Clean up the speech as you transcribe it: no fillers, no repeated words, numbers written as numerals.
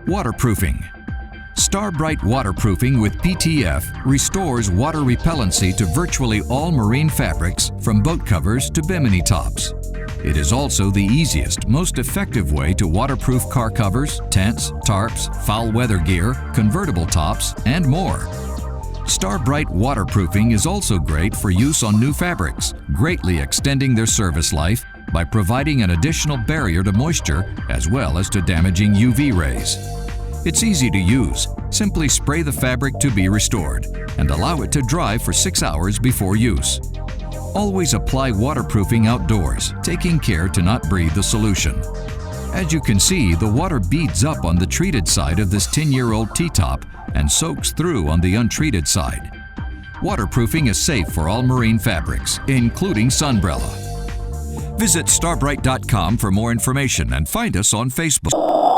Waterproofing. Brite waterproofing with PTEF restores water repellency to virtually all marine fabrics, from boat covers to bimini tops. It is also the easiest, most effective way to waterproof car covers, tents, tarps, foul weather gear, convertible tops, and more. Brite waterproofing is also great for use on new fabrics, greatly extending their service life by providing an additional barrier to moisture as well as to damaging UV rays. It's easy to use. Simply spray the fabric to be restored and allow it to dry for 6 hours before use. Always apply waterproofing outdoors, taking care to not breathe the solution. As you can see, the water beads up on the treated side of this 10-year-old T-top and soaks through on the untreated side. Waterproofing is safe for all marine fabrics, including Sunbrella. Visit starbrite.com for more information and find us on Facebook.